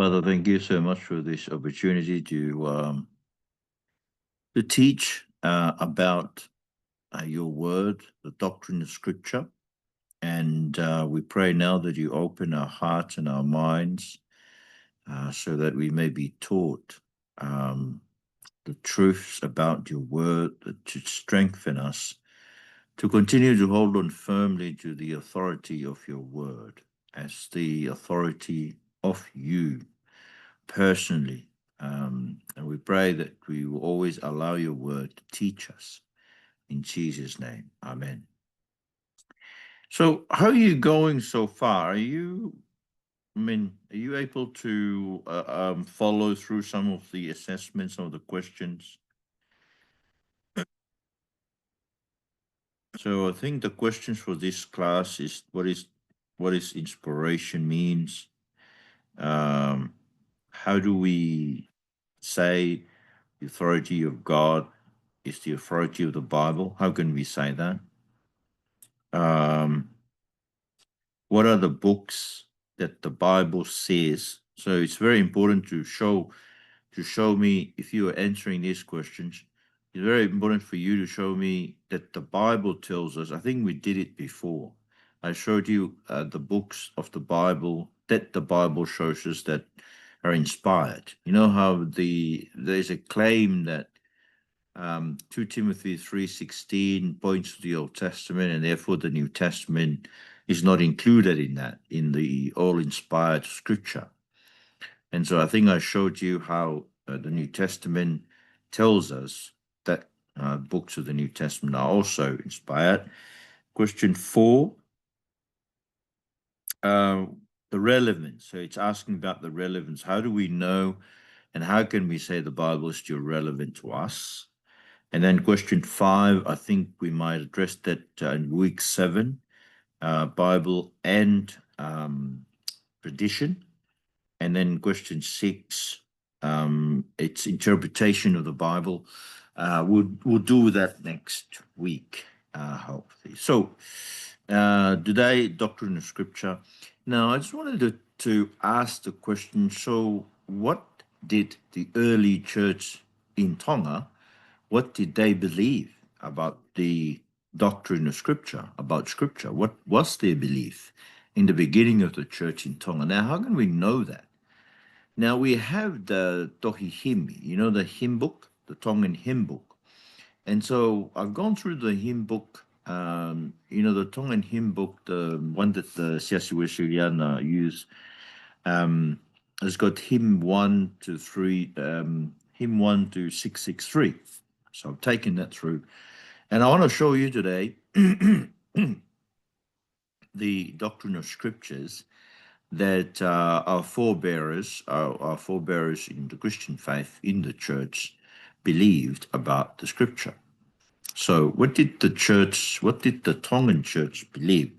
Father, thank you so much for this opportunity to teach about your word, the doctrine of Scripture. And we pray now that you open our hearts and our minds so that we may be taught the truths about your word that should strengthen us to continue to hold on firmly to the authority of your word as the authority of you personally. And we pray that we will always allow your word to teach us. In Jesus' name, amen. So how are you going so far? Are you able to follow through some of the assessments, some of the questions? So I think the questions for this class is what is inspiration means. How do we say the authority of God is the authority of the Bible? How can we say that? What are the books that the Bible says? So it's very important to show me, if you are answering these questions, it's very important for you to show me that the Bible tells us. I think we did it before. I showed you the books of the Bible that the Bible shows us that are inspired. You know how there's a claim that 2 Timothy 3:16 points to the Old Testament, and therefore the New Testament is not included in that, in the all-inspired scripture. And so I think I showed you how the New Testament tells us that books of the New Testament are also inspired. Question 4, the relevance. So it's asking about the relevance. How do we know and how can we say the Bible is still relevant to us? And then question 5, I think we might address that in week 7, Bible and tradition. And then question 6, it's interpretation of the Bible. We'll do that next week, hopefully. So today, Doctrine of Scripture. Now, I just wanted to ask the question, so what did the early church in Tonga, what did they believe about the doctrine of Scripture, about Scripture? What was their belief in the beginning of the church in Tonga? Now, how can we know that? Now, we have the Tohi Himi, the hymn book, the Tongan hymn book. And so I've gone through the hymn book, the Tongan hymn book, the one that the Siasiwe Siliana use, has got hymn 1 to 3, hymn 1 to 663. So I've taken that through. And I want to show you today the doctrine of scriptures that our forebearers in the Christian faith, in the church, believed about the scripture. So what did the Tongan church believe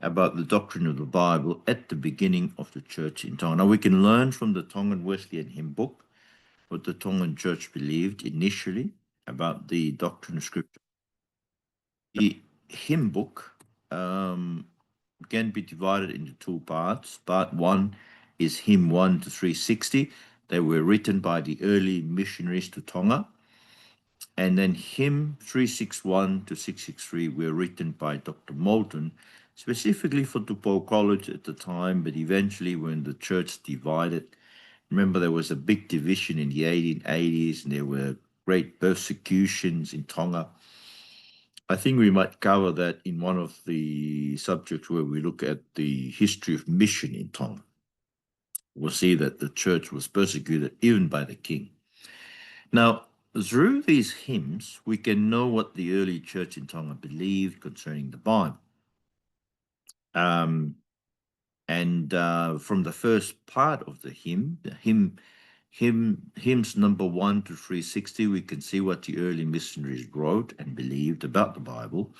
about the doctrine of the Bible at the beginning of the church in Tonga? Now we can learn from the Tongan Wesleyan hymn book what the Tongan church believed initially about the doctrine of scripture. The hymn book can be divided into 2 parts. Part 1 is hymn 1 to 360. They were written by the early missionaries to Tonga. And then hymn 361 to 663 were written by Dr. Moulton, specifically for Tupou College at the time, but eventually when the church divided, remember there was a big division in the 1880s and there were great persecutions in Tonga. I think we might cover that in one of the subjects where we look at the history of mission in Tonga. We'll see that the church was persecuted even by the king. Now, through these hymns, we can know what the early church in Tonga believed concerning the Bible. And from the first part of the hymns number 1 to 360, we can see what the early missionaries wrote and believed about the Bible.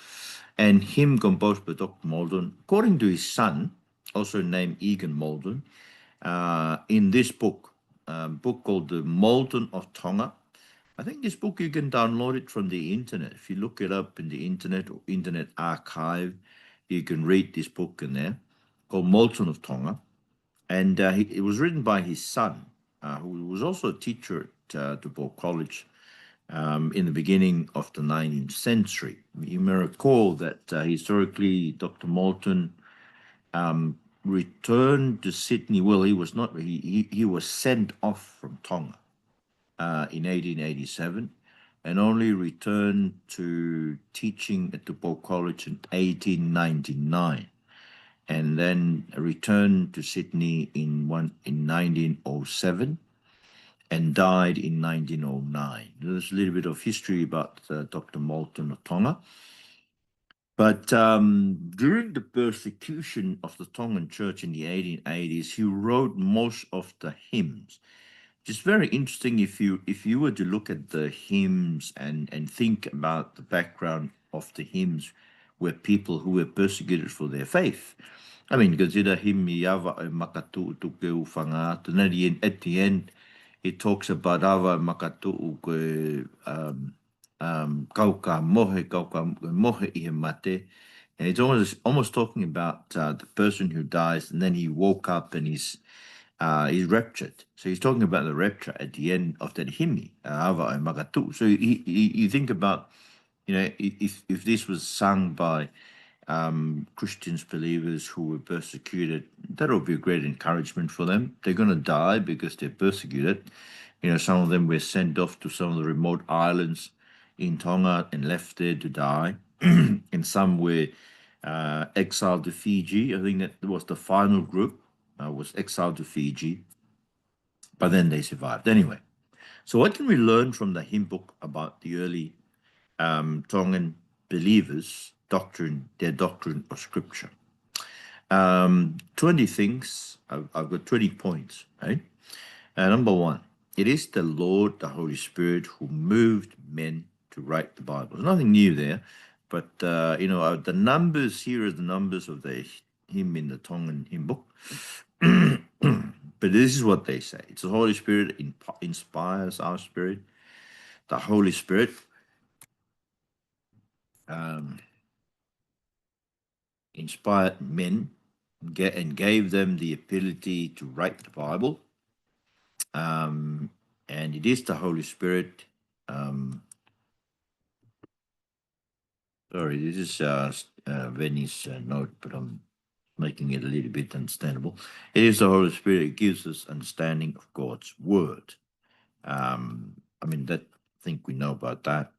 And hymn composed by Dr. Moulton, according to his son, also named Egan Moulton, in this book called The Moulton of Tonga. I think this book, you can download it from the internet. If you look it up in the internet or Internet Archive, you can read this book in there, called Moulton of Tonga. And it was written by his son, who was also a teacher at DePaul College in the beginning of the 19th century. You may recall that historically Dr. Moulton returned to Sydney. Well, he was not. He was sent off from Tonga in 1887, and only returned to teaching at DePaul College in 1899, and then returned to Sydney in 1907, and died in 1909. There's a little bit of history about Dr. Moulton of Tonga. But during the persecution of the Tongan church in the 1880s, he wrote most of the hymns. It's very interesting if you were to look at the hymns and think about the background of the hymns where people who were persecuted for their faith. I mean, consider hymn Yava Makatu Tuke Ufanga. At the end, it talks about Ava Makatu Kauka Mohe Ihe Mate. And it's almost talking about the person who dies, and then he woke up and he's raptured. So he's talking about the rapture at the end of that hymn, Ava Magatu. So you think about, if this was sung by Christians, believers who were persecuted, that would be a great encouragement for them. They're going to die because they're persecuted. Some of them were sent off to some of the remote islands in Tonga and left there to die. And some were exiled to Fiji. I think that was the final group, was exiled to Fiji, but then they survived. Anyway, so what can we learn from the hymn book about the early Tongan believers' doctrine, their doctrine of Scripture? 20 things. I've got 20 points, right? Number one, it is the Lord, the Holy Spirit, who moved men to write the Bible. There's nothing new there, but the numbers here are the numbers of the hymn in the Tongan hymn book. But this is what they say. It's the Holy Spirit inspires our spirit. The Holy Spirit inspired men and gave them the ability to write the Bible. And it is the Holy Spirit. Sorry, this is Venny's note, but I'm making it a little bit understandable. It is the Holy Spirit that gives us understanding of God's word. That I think we know about that.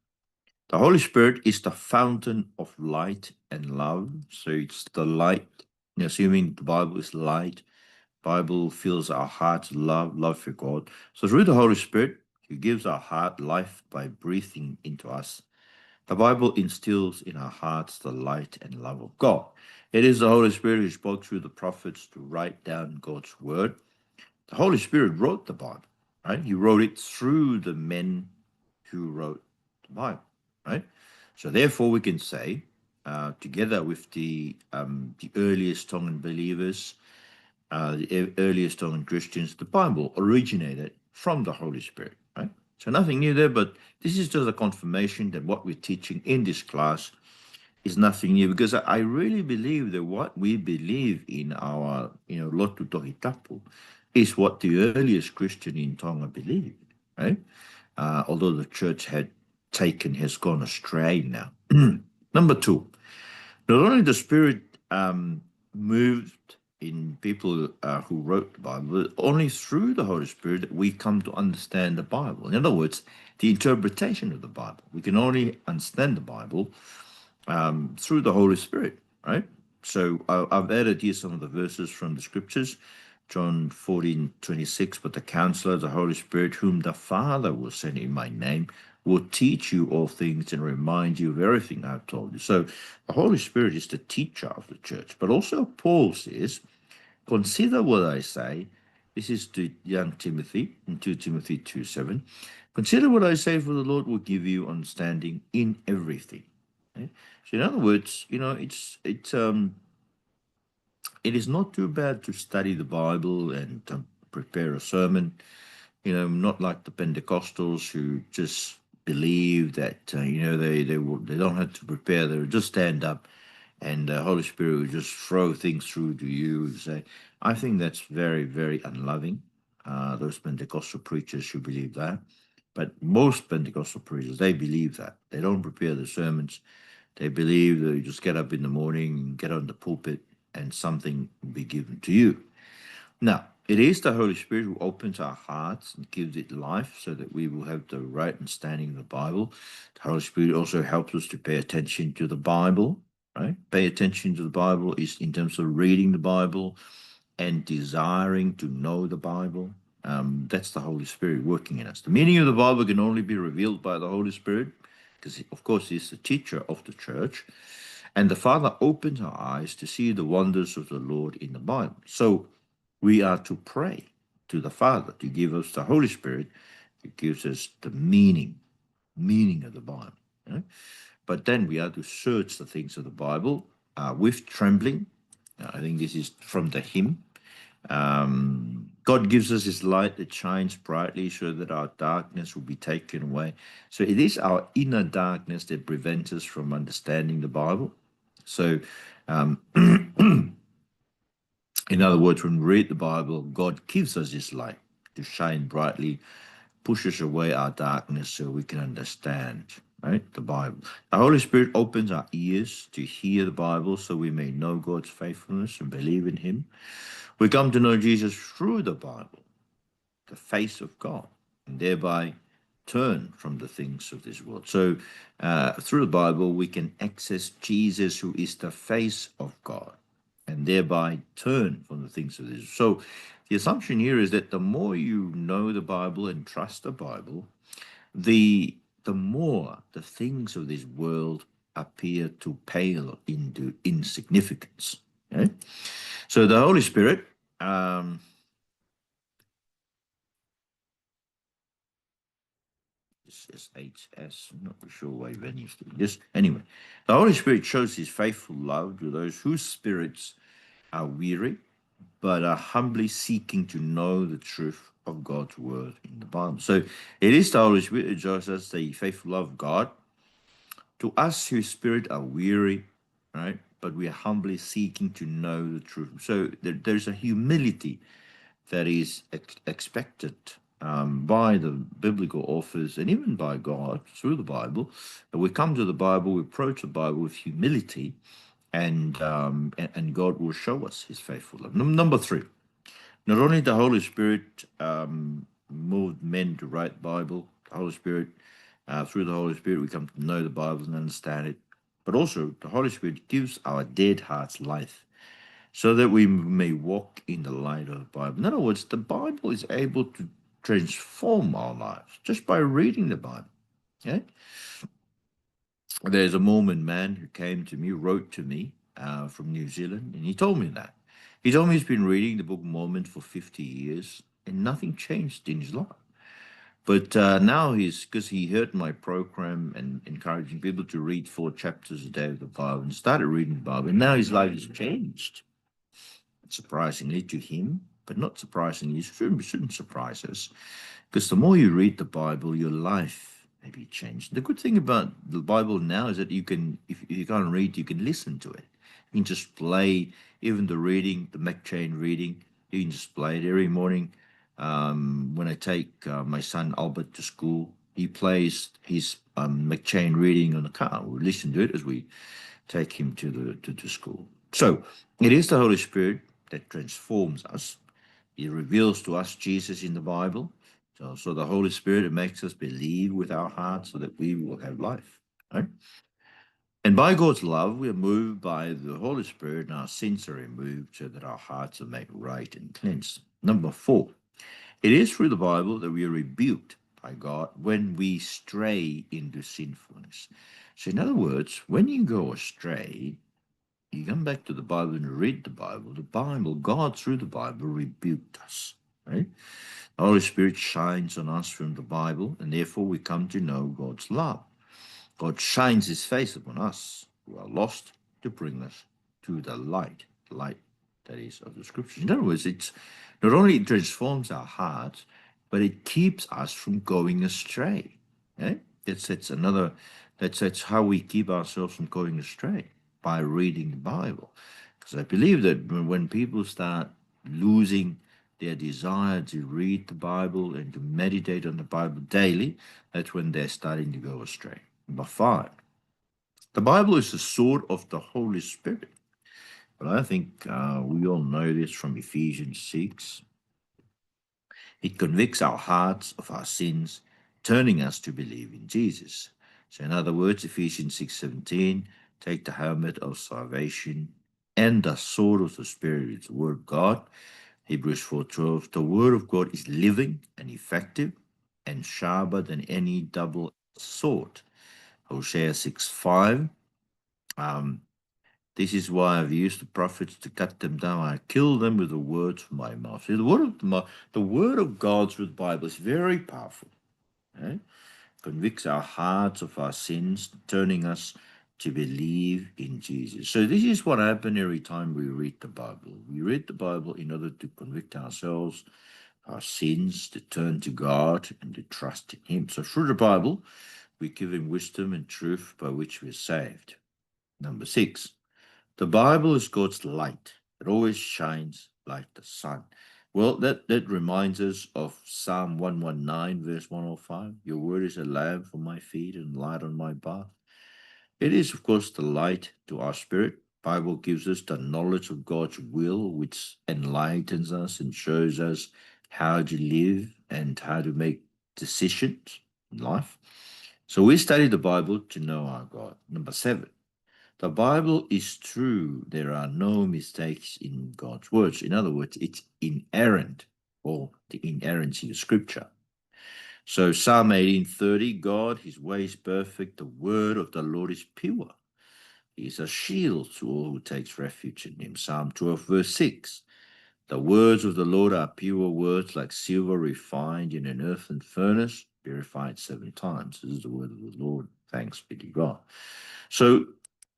The Holy Spirit is the fountain of light and love. So it's the light, assuming the Bible is light. Bible fills our hearts with love for God. So through the Holy Spirit, He gives our heart life by breathing into us. The Bible instills in our hearts the light and love of God. It is the Holy Spirit who spoke through the prophets to write down God's word. The Holy Spirit wrote the Bible, right? He wrote it through the men who wrote the Bible, right? So therefore we can say, together with the earliest Tongan believers, the earliest Tongan Christians, the Bible originated from the Holy Spirit, right? So nothing new there, but this is just a confirmation that what we're teaching in this class is nothing new, because I really believe that what we believe in our, Lotu Tohitapu is what the earliest Christian in Tonga believed, right? Although the church has gone astray now. Number two, not only the Spirit moved in people who wrote the Bible, but only through the Holy Spirit that we come to understand the Bible. In other words, the interpretation of the Bible. We can only understand the Bible through the Holy Spirit, right? So I've added here some of the verses from the scriptures. John 14:26, but the counselor, the Holy Spirit, whom the Father will send in my name, will teach you all things and remind you of everything I've told you. So the Holy Spirit is the teacher of the church. But also Paul says, consider what I say. This is to young Timothy in 2 Timothy 2:7. Consider what I say, for the Lord will give you understanding in everything. Okay? So in other words, it is not too bad to study the Bible and prepare a sermon, not like the Pentecostals who just believe that, they don't have to prepare, they'll just stand up and the Holy Spirit will just throw things through to you and say, I think that's very, very unloving. Those Pentecostal preachers who believe that. But most Pentecostal preachers, they believe that. They don't prepare the sermons. They believe that you just get up in the morning, get on the pulpit, and something will be given to you. Now, it is the Holy Spirit who opens our hearts and gives it life so that we will have the right understanding of the Bible. The Holy Spirit also helps us to pay attention to the Bible, right? Pay attention to the Bible is in terms of reading the Bible and desiring to know the Bible. That's the Holy Spirit working in us. The meaning of the Bible can only be revealed by the Holy Spirit because, of course, he's the teacher of the church. And the Father opens our eyes to see the wonders of the Lord in the Bible. So we are to pray to the Father to give us the Holy Spirit. It gives us the meaning of the Bible. You know? But then we are to search the things of the Bible with trembling. I think this is from the hymn. God gives us his light that shines brightly so that our darkness will be taken away. So it is our inner darkness that prevents us from understanding the Bible. So in other words, when we read the Bible, God gives us his light to shine brightly, pushes away our darkness so we can understand, right, the Bible. The Holy Spirit opens our ears to hear the Bible so we may know God's faithfulness and believe in him. We come to know Jesus through the Bible, the face of God, and thereby turn from the things of this world. So through the Bible, we can access Jesus, who is the face of God, and thereby turn from the things of this world. So the assumption here is that the more you know the Bible and trust the Bible, the more the things of this world appear to pale into insignificance. Okay? So the Holy Spirit, SHS, I'm not sure why Venus did this. Anyway, the Holy Spirit shows his faithful love to those whose spirits are weary, but are humbly seeking to know the truth of God's word in the Bible. So it is the Holy Spirit that shows us the faithful love of God to us whose spirit are weary, right? But we are humbly seeking to know the truth. So there's a humility that is expected by the biblical authors and even by God through the Bible. And we come to the Bible, we approach the Bible with humility, and God will show us his faithful love. Number three, not only the Holy Spirit moved men to write the Bible, the Holy Spirit, through the Holy Spirit, we come to know the Bible and understand it, but also the Holy Spirit gives our dead hearts life so that we may walk in the light of the Bible. In other words, the Bible is able to transform our lives just by reading the Bible. Okay? There's a Mormon man who came to me, wrote to me from New Zealand, and he told me that. He told me he's been reading the Book of Mormon for 50 years, and nothing changed in his life. But now because he heard my program and encouraging people to read 4 chapters a day of the Bible and started reading the Bible, and now his life has changed. Surprisingly to him, but not surprisingly, it shouldn't surprise us, because the more you read the Bible, your life may be changed. The good thing about the Bible now is that you can, if you can't read, you can listen to it. You can just play, even the reading, the McChain reading, you can just play it every morning. When I take my son Albert to school, he plays his McChain reading on the car. We listen to it as we take him to school. So it is the Holy Spirit that transforms us. He reveals to us Jesus in the Bible. So the Holy Spirit makes us believe with our hearts so that we will have life. Right? And by God's love, we are moved by the Holy Spirit, and our sins are removed so that our hearts are made right and cleansed. Number 4, it is through the Bible that we are rebuked by God when we stray into sinfulness. So in other words, when you go astray, you come back to the Bible and read the Bible, God through the Bible rebuked us, right? The Holy Spirit shines on us from the Bible, and therefore we come to know God's love. God shines his face upon us who are lost to bring us to the light that is of the Scriptures. In other words, it's not only it transforms our hearts, but it keeps us from going astray. Okay? That's how we keep ourselves from going astray. by reading the Bible. Because I believe that when people start losing their desire to read the Bible and to meditate on the Bible daily, that's when they're starting to go astray. Number 5, the Bible is the sword of the Holy Spirit. But I think we all know this from Ephesians 6. It convicts our hearts of our sins, turning us to believe in Jesus. So in other words, Ephesians 6:17, take the helmet of salvation and the sword of the Spirit, is the word of God. Hebrews 4:12, the word of God is living and effective and sharper than any double sword. Hosea 6:5, this is why I've used the prophets to cut them down. I kill them with the words of my mouth. See, the word of God through the Bible is very powerful. Eh? Convicts our hearts of our sins, turning us to believe in Jesus. So this is what happens every time we read the Bible. We read the Bible in order to convict ourselves, our sins, to turn to God and to trust in Him. So through the Bible, we give Him wisdom and truth by which we're saved. Number 6, the Bible is God's light. It always shines like the sun. Well, that reminds us of Psalm 119, verse 105. Your word is a lamp for my feet and light on my path. It is, of course, the light to our spirit. Bible gives us the knowledge of God's will, which enlightens us and shows us how to live and how to make decisions in life. So we study the Bible to know our God. Number 7, the Bible is true. There are no mistakes in God's words. In other words, it's inerrant, or the inerrancy of Scripture. So Psalm 18:30, God, His way is perfect. The word of the Lord is pure. He is a shield to all who takes refuge in Him. Psalm 12, verse 6, the words of the Lord are pure words, like silver refined in an earthen furnace, purified 7 times. This is the word of the Lord. Thanks be to God. So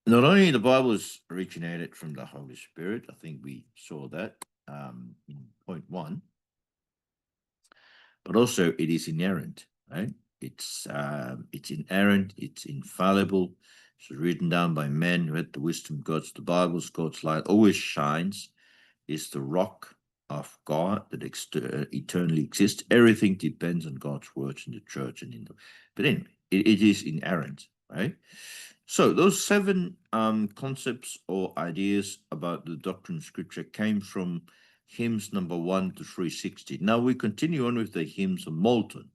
not only the Bible is originated from the Holy Spirit, I think we saw that in point 1, but also it is inerrant, right? It's inerrant, it's infallible. It's written down by men who had the wisdom of God. The Bible's God's light always shines. It's the rock of God that eternally exists. Everything depends on God's words in the church and in the. But anyway, it is inerrant, right? So those 7 concepts or ideas about the doctrine of Scripture came from hymns number 1 to 360. Now we continue on with the hymns of Moulton,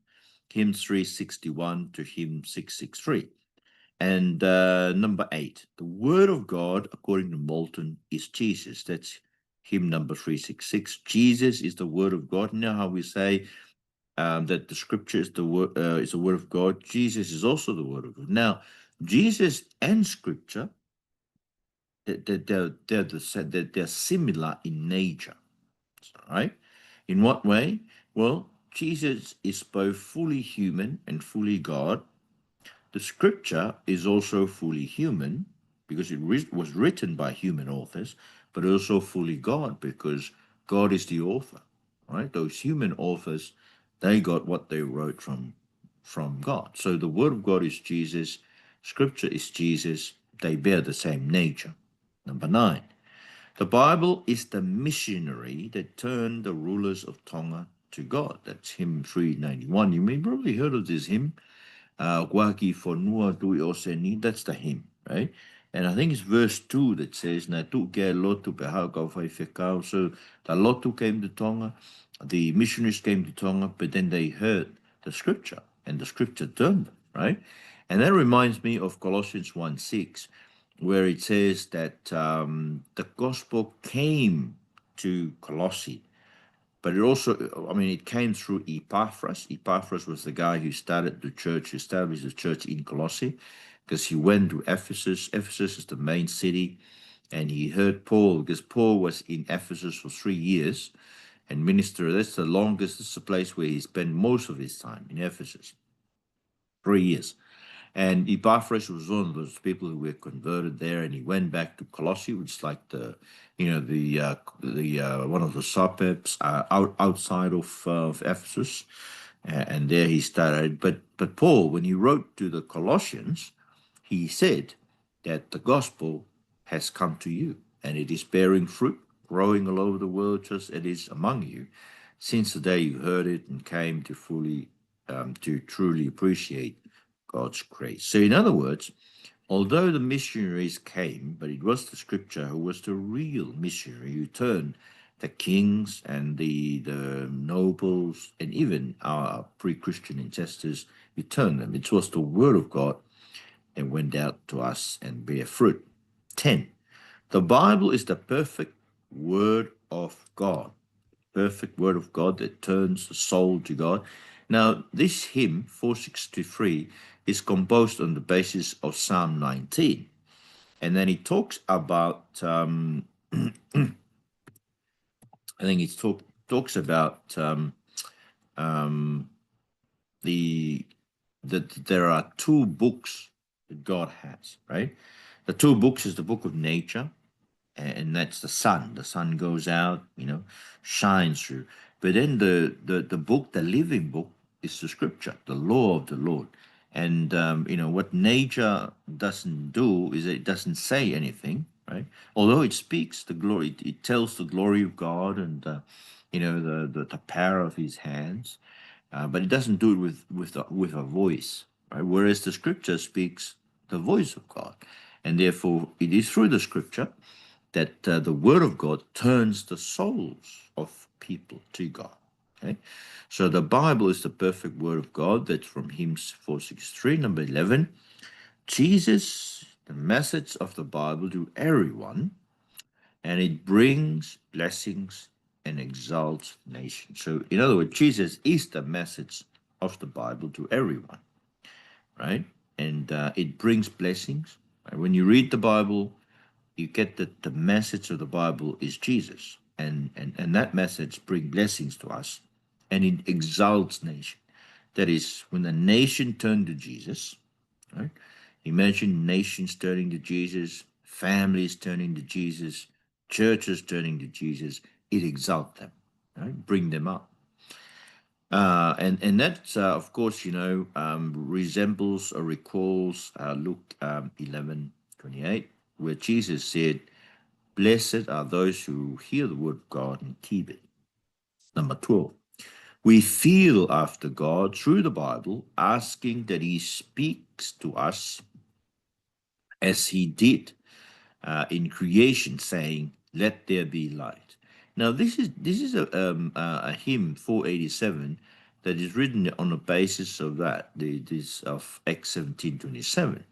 hymn 361 to hymn 663. And number 8, the Word of God, according to Moulton, is Jesus. That's hymn number 366. Jesus is the Word of God. You know how we say that the Scripture is the word of God. Jesus is also the Word of God. Now, Jesus and Scripture, they're similar in nature, right? In what way? Well, Jesus is both fully human and fully God. The Scripture is also fully human because it was written by human authors, but also fully God because God is the author, right? Those human authors, they got what they wrote from God. So the Word of God is Jesus, Scripture is Jesus, they bear the same nature. Number 9, the Bible is the missionary that turned the rulers of Tonga to God. That's hymn 391. You may probably heard of this hymn. Waki Fonua Tui Oseni, that's the hymn, right? And I think it's verse 2 that says, Na tu ke lotu pe hau kau whai whekau. So the lotu came to Tonga, the missionaries came to Tonga, but then they heard the Scripture, and the Scripture turned them, right? And that reminds me of Colossians 1:6, where it says that the gospel came to Colossae, but it also, I mean, it came through Epaphras. Epaphras was the guy who started the church, established the church in Colossae, because he went to Ephesus. Ephesus is the main city, and he heard Paul, because Paul was in Ephesus for 3 years and ministered. That's the longest, it's the place where he spent most of his time, in Ephesus, 3 years. And Epaphras was one of those people who were converted there, and he went back to Colossae, which is like the one of the suburbs outside of Ephesus, and there he started. But Paul, when he wrote to the Colossians, he said that the gospel has come to you, and it is bearing fruit, growing all over the world just as it is among you, since the day you heard it and came to truly appreciate God's grace. So in other words, although the missionaries came, but it was the scripture who was the real missionary who turned the kings and the nobles and even our pre-Christian ancestors, he turned them. It was the word of God and went out to us and bear fruit. 10. The Bible is the perfect word of God. Perfect word of God that turns the soul to God. Now, this hymn, 463, is composed on the basis of Psalm 19. And then he talks about, I think it talks about the that there are two books that God has, right? The two books is the book of nature, and that's the sun. The sun goes out, shines through. But then the book, the living book, is the scripture, the law of the Lord. And what nature doesn't do is it doesn't say anything, right? Although it speaks the glory, it tells the glory of God and the power of His hands, but it doesn't do it with a voice, right? Whereas the scripture speaks the voice of God, and therefore it is through the scripture that the word of God turns the souls of people to God. Okay, so the Bible is the perfect word of God. That's from hymns 463, number 11. Jesus, the message of the Bible to everyone, and it brings blessings and exalts nations. So, in other words, Jesus is the message of the Bible to everyone, right? And it brings blessings. Right? When you read the Bible, you get that the message of the Bible is Jesus, and that message brings blessings to us, and it exalts nation. That is, when the nation turned to Jesus, right? Imagine nations turning to Jesus, families turning to Jesus, churches turning to Jesus. It exalts them, right? Bring them up. And that, of course, resembles or recalls Luke 11:28, where Jesus said, "Blessed are those who hear the word of God and keep it." Number 12, we feel after God through the Bible, asking that He speaks to us as He did in creation, saying, "Let there be light." Now, this is a hymn 487 that is written on the basis of that, this of Acts 17:27,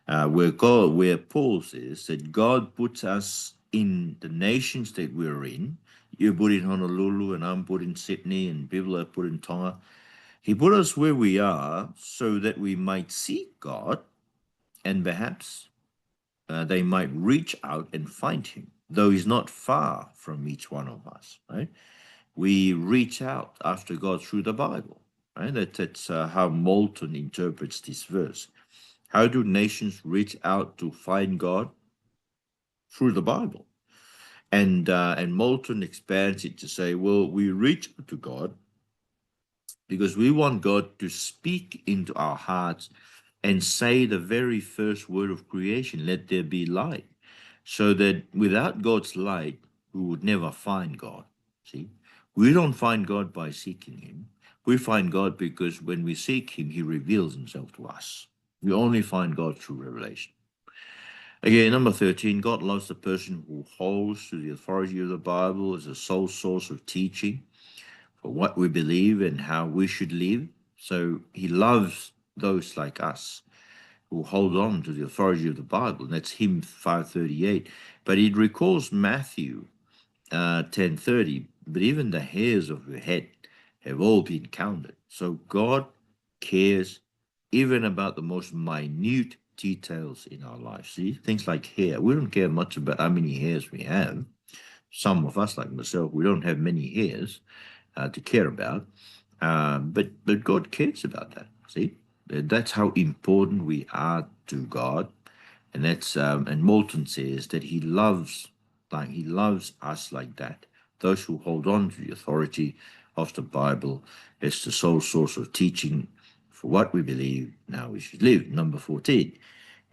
where Paul says that God puts us in the nations that we're in. You put in Honolulu, and I'm put in Sydney, and people are put in Tonga. He put us where we are so that we might seek God, and perhaps they might reach out and find Him, though He's not far from each one of us, right? We reach out after God through the Bible, right? That's how Moulton interprets this verse. How do nations reach out to find God? Through the Bible. And Moulton expands it to say, well, we reach out to God because we want God to speak into our hearts and say the very first word of creation, "Let there be light," so that without God's light, we would never find God. See, we don't find God by seeking Him. We find God because when we seek Him, He reveals Himself to us. We only find God through revelation. Again, number 13, God loves the person who holds to the authority of the Bible as a sole source of teaching for what we believe and how we should live. So He loves those like us who hold on to the authority of the Bible. And that's hymn 538. But it recalls Matthew 10:30. But even the hairs of your head have all been counted. So God cares even about the most minute details in our life. See, things like hair. We don't care much about how many hairs we have. Some of us, like myself, we don't have many hairs to care about. But God cares about that. See, that's how important we are to God, and that's and Moulton says that He loves us like that. Those who hold on to the authority of the Bible as the sole source of teaching for what we believe, now we should live. Number 14,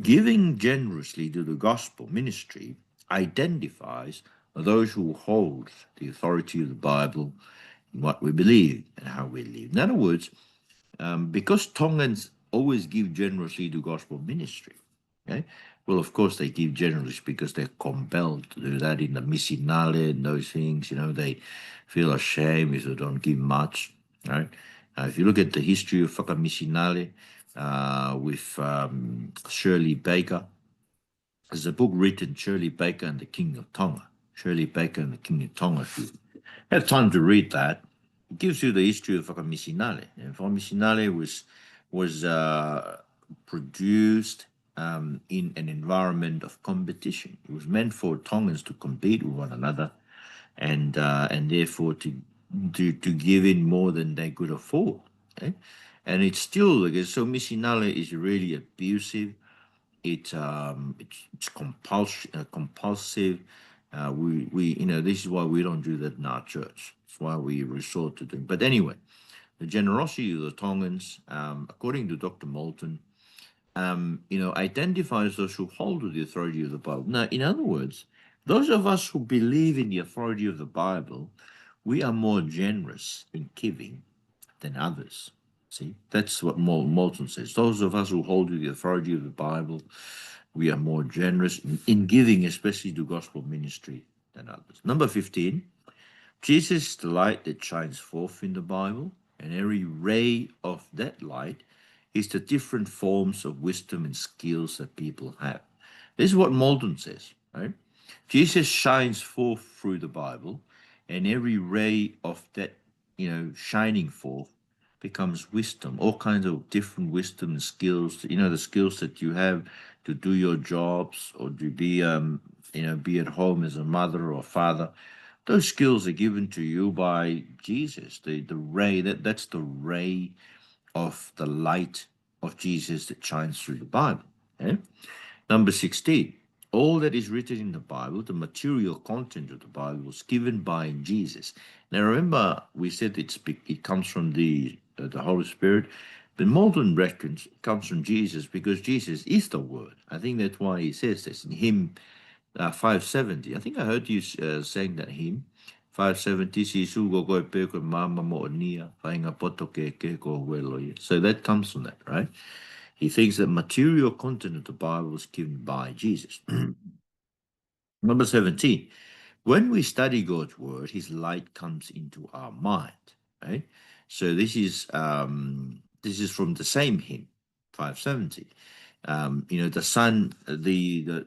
Giving generously to the gospel ministry identifies those who hold the authority of the Bible in what we believe and how we live. In other words, because Tongans always give generously to gospel ministry, okay? Well, of course, they give generously because they're compelled to do that in the missinale and those things. They feel ashamed if they don't give much, right? If you look at the history of Whakamisinale with Shirley Baker, there's a book written, Shirley Baker and the King of Tonga. Shirley Baker and the King of Tonga. If you have time to read that, it gives you the history of Whakamisinale. And Whakamisinale was produced in an environment of competition. It was meant for Tongans to compete with one another, and therefore to give in more than they could afford. Okay? And it's still, so Misinale is really abusive. It's compulsive. This is why we don't do that in our church. It's why we resort to doing. But anyway, the generosity of the Tongans, according to Dr. Moulton, identifies those who hold to the authority of the Bible. Now, in other words, those of us who believe in the authority of the Bible, we are more generous in giving than others. See, that's what Moulton says. Those of us who hold to the authority of the Bible, we are more generous in giving, especially to gospel ministry, than others. Number 15, Jesus is the light that shines forth in the Bible, and every ray of that light is the different forms of wisdom and skills that people have. This is what Moulton says, right? Jesus shines forth through the Bible, and every ray of that, shining forth becomes wisdom, all kinds of different wisdom and skills, the skills that you have to do your jobs or to be at home as a mother or father. Those skills are given to you by Jesus, the ray, that's the ray of the light of Jesus that shines through the Bible. Okay? Number 16, all that is written in the Bible, the material content of the Bible, was given by Jesus. Now remember, we said it comes from the Holy Spirit, but Moulton reckons it comes from Jesus because Jesus is the Word. I think that's why he says this in hymn 570. I think I heard you saying that hymn. 570, so that comes from that, right? He thinks that material content of the Bible was given by Jesus. Number 17, when we study God's word, his light comes into our mind, right? So this is from the same hymn, 570. The sun, the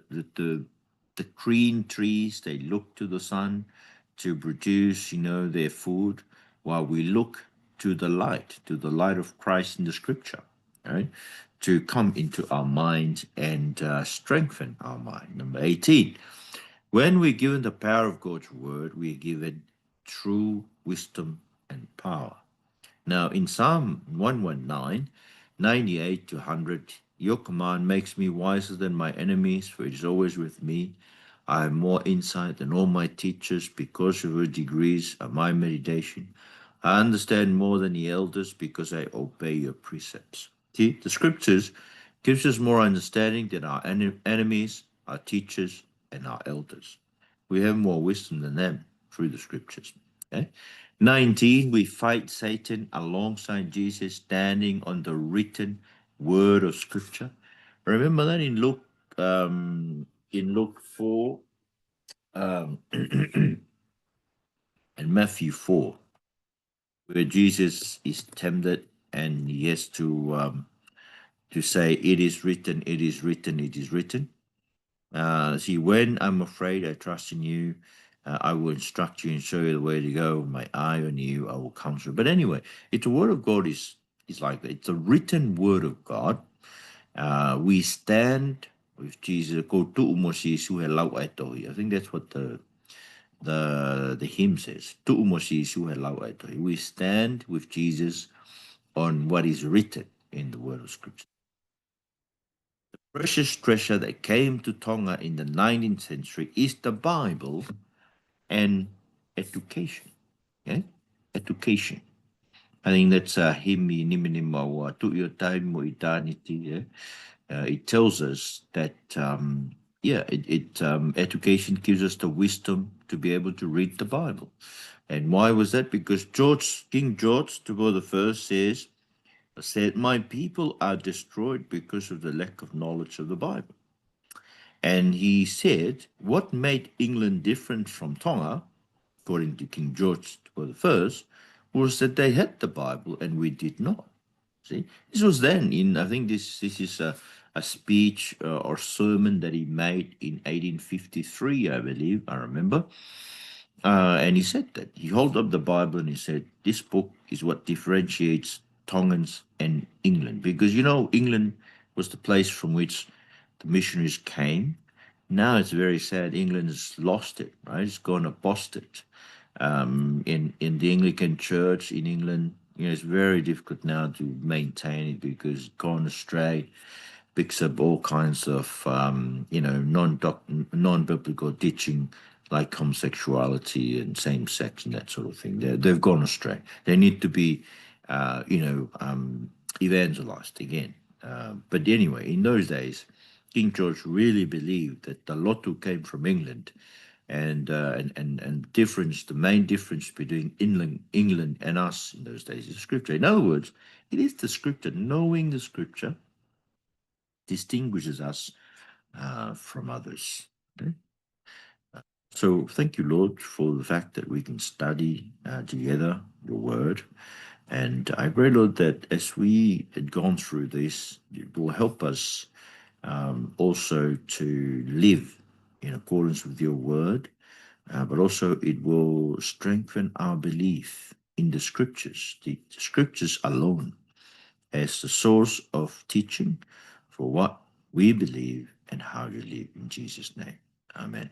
green trees, they look to the sun to produce, their food, while we look to the light of Christ in the scripture, right? To come into our mind and strengthen our mind. Number 18, when we're given the power of God's word, we are given true wisdom and power. Now, in Psalm 119, 98 to 100, your command makes me wiser than my enemies, for it is always with me. I have more insight than all my teachers because of your degrees and my meditation. I understand more than the elders because I obey your precepts. See, the scriptures gives us more understanding than our enemies, our teachers, and our elders. We have more wisdom than them through the scriptures. Okay? 19, we fight Satan alongside Jesus, standing on the written word of scripture. Remember that in Luke 4 and Matthew 4, where Jesus is tempted and he has to say, it is written, it is written, it is written. See, when I'm afraid, I trust in you. I will instruct you and show you the way to go. My eye on you, I will counsel. But anyway, it's the word of God is like that. It's the written word of God. We stand with Jesus. I think that's what the hymn says. We stand with Jesus on what is written in the word of Scripture. Precious treasure that came to Tonga in the 19th century is the Bible and education. Okay? Education. I think that's hymn nimini maua tu your time mo eternity. it tells us that education gives us the wisdom to be able to read the Bible. And why was that? Because King George the First said, "My people are destroyed because of the lack of knowledge of the Bible." And he said, what made England different from Tonga, according to King George the First, was that they had the Bible and we did not. See, this was then I think this is a speech or sermon that he made in 1853, I believe, I remember. And he said that. He held up the Bible and he said, this book is what differentiates Tongans and England. Because, England was the place from which the missionaries came. Now it's very sad. England has lost it, right? It's gone apostate. In the Anglican Church in England, it's very difficult now to maintain it because it's gone astray, picks up all kinds of non-biblical teaching like homosexuality and same-sex and that sort of thing. They've gone astray. They need to be, evangelized again. But anyway, in those days, King George really believed that the lot who came from England and the main difference between England and us in those days is Scripture. In other words, it is the Scripture. Knowing the Scripture distinguishes us from others. Okay? So thank you, Lord, for the fact that we can study together your word. And I pray, Lord, that as we had gone through this, it will help us also to live in accordance with your word, but also it will strengthen our belief in the scriptures, the scriptures alone, as the source of teaching for what we believe and how to live in Jesus' name. Amen.